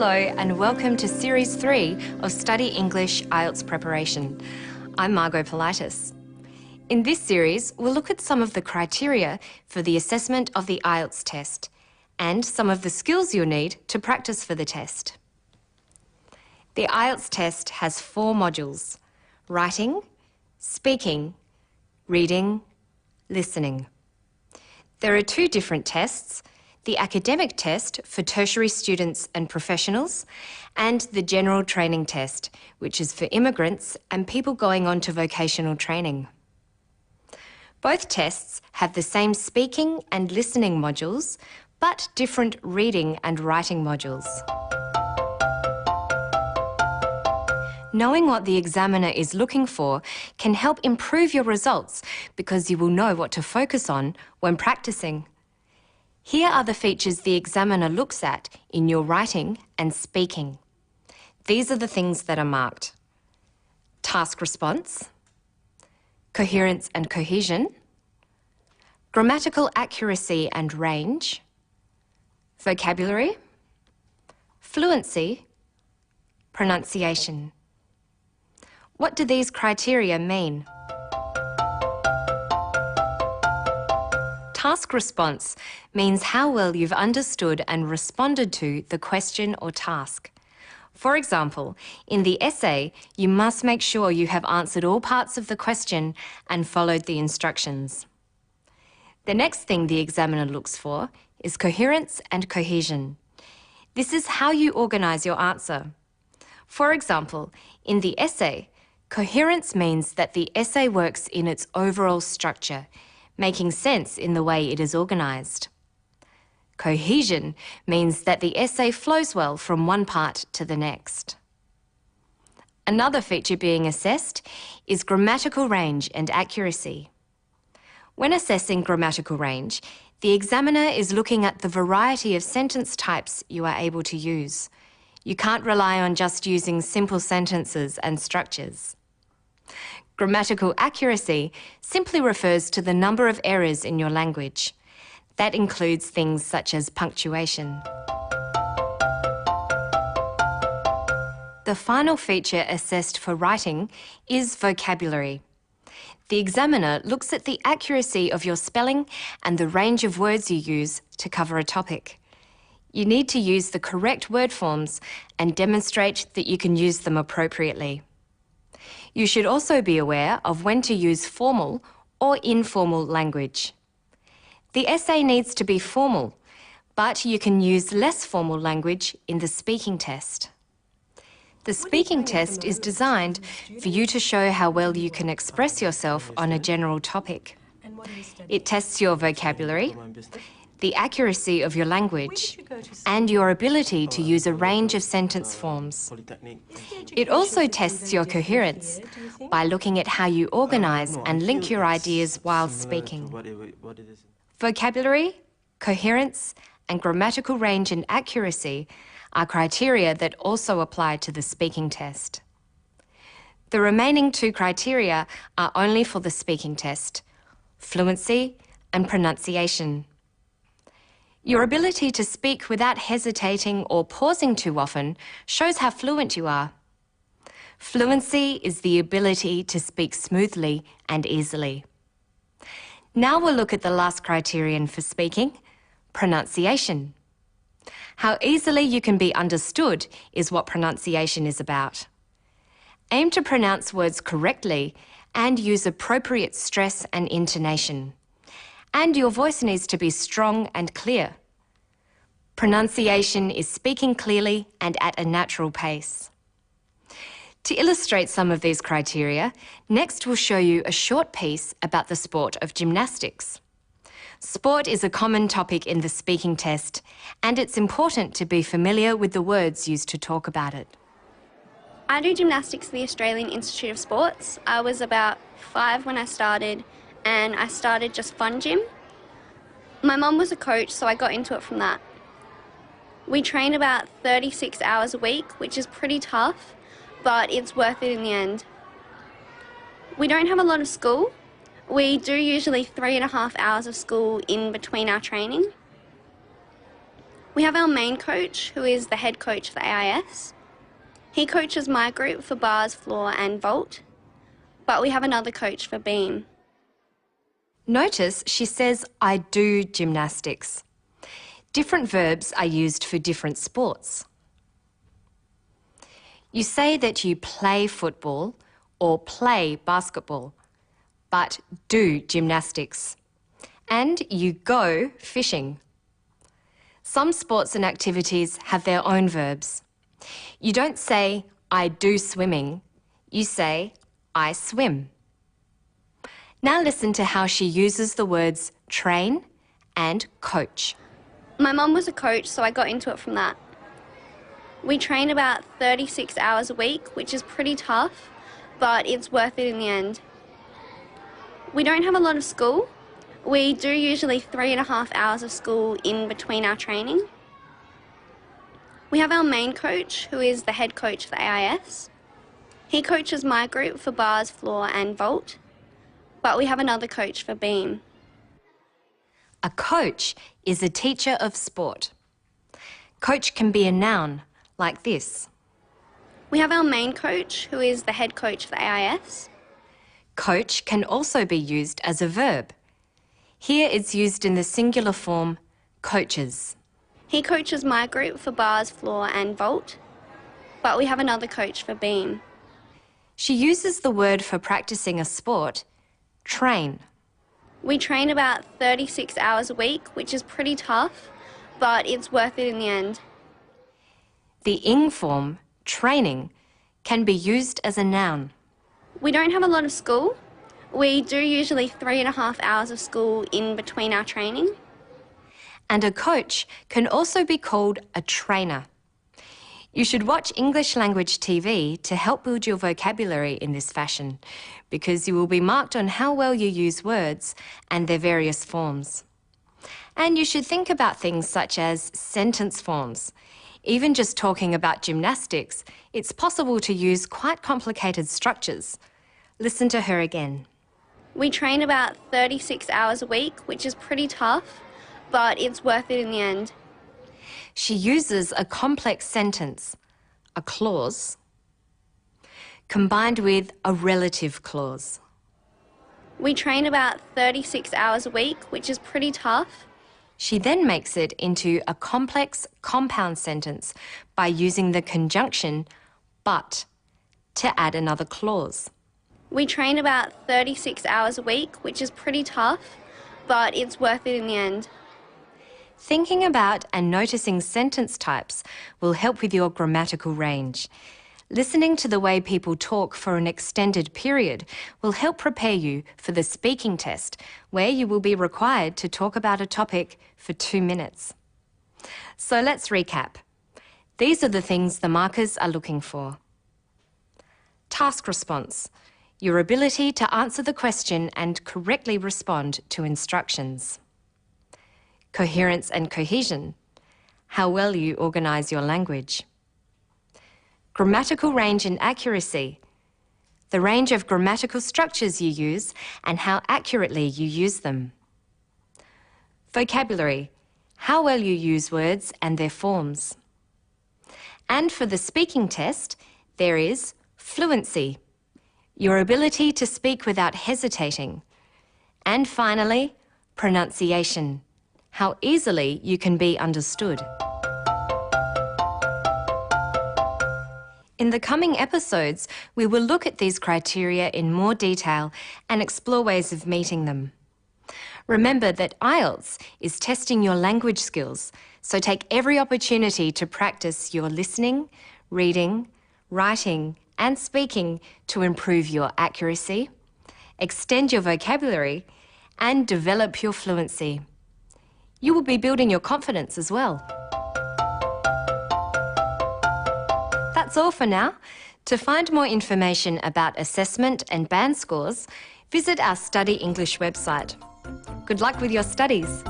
Hello and welcome to Series 3 of Study English IELTS Preparation. I'm Margot Politis. In this series, we'll look at some of the criteria for the assessment of the IELTS test and some of the skills you'll need to practice for the test. The IELTS test has 4 modules: writing, speaking, reading, listening. There are 2 different tests: the academic test for tertiary students and professionals, and the general training test, which is for immigrants and people going on to vocational training. Both tests have the same speaking and listening modules, but different reading and writing modules. Knowing what the examiner is looking for can help improve your results because you will know what to focus on when practicing. Here are the features the examiner looks at in your writing and speaking. These are the things that are marked: task response, coherence and cohesion, grammatical accuracy and range, vocabulary, fluency, pronunciation. What do these criteria mean? Task response means how well you've understood and responded to the question or task. For example, in the essay, you must make sure you have answered all parts of the question and followed the instructions. The next thing the examiner looks for is coherence and cohesion. This is how you organise your answer. For example, in the essay, coherence means that the essay works in its overall structure, making sense in the way it is organised. Cohesion means that the essay flows well from one part to the next. Another feature being assessed is grammatical range and accuracy. When assessing grammatical range, the examiner is looking at the variety of sentence types you are able to use. You can't rely on just using simple sentences and structures. Grammatical accuracy simply refers to the number of errors in your language. That includes things such as punctuation. The final feature assessed for writing is vocabulary. The examiner looks at the accuracy of your spelling and the range of words you use to cover a topic. You need to use the correct word forms and demonstrate that you can use them appropriately. You should also be aware of when to use formal or informal language. The essay needs to be formal, but you can use less formal language in the speaking test. The speaking test is designed for you to show how well you can express yourself on a general topic. It tests your vocabulary, the accuracy of your language, and your ability to use a range of sentence forms. It also tests your coherence by looking at how you organise and link your ideas while speaking. Vocabulary, coherence, and grammatical range and accuracy are criteria that also apply to the speaking test. The remaining 2 criteria are only for the speaking test: fluency and pronunciation. Your ability to speak without hesitating or pausing too often shows how fluent you are. Fluency is the ability to speak smoothly and easily. Now we'll look at the last criterion for speaking: pronunciation. How easily you can be understood is what pronunciation is about. Aim to pronounce words correctly and use appropriate stress and intonation. And your voice needs to be strong and clear. Pronunciation is speaking clearly and at a natural pace. To illustrate some of these criteria, next we'll show you a short piece about the sport of gymnastics. Sport is a common topic in the speaking test, and it's important to be familiar with the words used to talk about it. I do gymnastics at the Australian Institute of Sports. I was about 5 when I started, and I started just fun gym. My mum was a coach, so I got into it from that. We train about 36 hours a week, which is pretty tough, but it's worth it in the end. We don't have a lot of school. We do usually 3.5 hours of school in between our training. We have our main coach, who is the head coach for the AIS. He coaches my group for bars, floor and vault, but we have another coach for beam. Notice she says, I do gymnastics. Different verbs are used for different sports. You say that you play football or play basketball, but do gymnastics. And you go fishing. Some sports and activities have their own verbs. You don't say, I do swimming. You say, I swim. Now listen to how she uses the words train and coach. My mum was a coach, so I got into it from that. We train about 36 hours a week, which is pretty tough, but it's worth it in the end. We don't have a lot of school. We do usually 3.5 hours of school in between our training. We have our main coach, who is the head coach for the AIS. He coaches my group for bars, floor and vault, but we have another coach for beam. A coach is a teacher of sport. Coach can be a noun, like this. We have our main coach, who is the head coach for the AIS. Coach can also be used as a verb. Here it's used in the singular form, coaches. He coaches my group for bars, floor and vault, but we have another coach for beam. She uses the word for practicing a sport, train. We train about 36 hours a week, which is pretty tough, but it's worth it in the end. The ing form, training, can be used as a noun. We don't have a lot of school. We do usually 3.5 hours of school in between our training. And a coach can also be called a trainer. You should watch English language TV to help build your vocabulary in this fashion, because you will be marked on how well you use words and their various forms. And you should think about things such as sentence forms. Even just talking about gymnastics, it's possible to use quite complicated structures. Listen to her again. We train about 36 hours a week, which is pretty tough, but it's worth it in the end. She uses a complex sentence, a clause, combined with a relative clause. We train about 36 hours a week, which is pretty tough. She then makes it into a complex compound sentence by using the conjunction but to add another clause. We train about 36 hours a week, which is pretty tough, but it's worth it in the end. Thinking about and noticing sentence types will help with your grammatical range. Listening to the way people talk for an extended period will help prepare you for the speaking test, where you will be required to talk about a topic for 2 minutes. So let's recap. These are the things the markers are looking for. Task response, your ability to answer the question and correctly respond to instructions. Coherence and cohesion, how well you organise your language. Grammatical range and accuracy, the range of grammatical structures you use and how accurately you use them. Vocabulary, how well you use words and their forms. And for the speaking test, there is fluency, your ability to speak without hesitating. And finally, pronunciation, how easily you can be understood. In the coming episodes, we will look at these criteria in more detail and explore ways of meeting them. Remember that Ielts is testing your language skills, so take every opportunity to practice your listening, reading, writing, and speaking to improve your accuracy, extend your vocabulary, and develop your fluency. You will be building your confidence as well. That's all for now. To find more information about assessment and band scores, visit our Study English website. Good luck with your studies.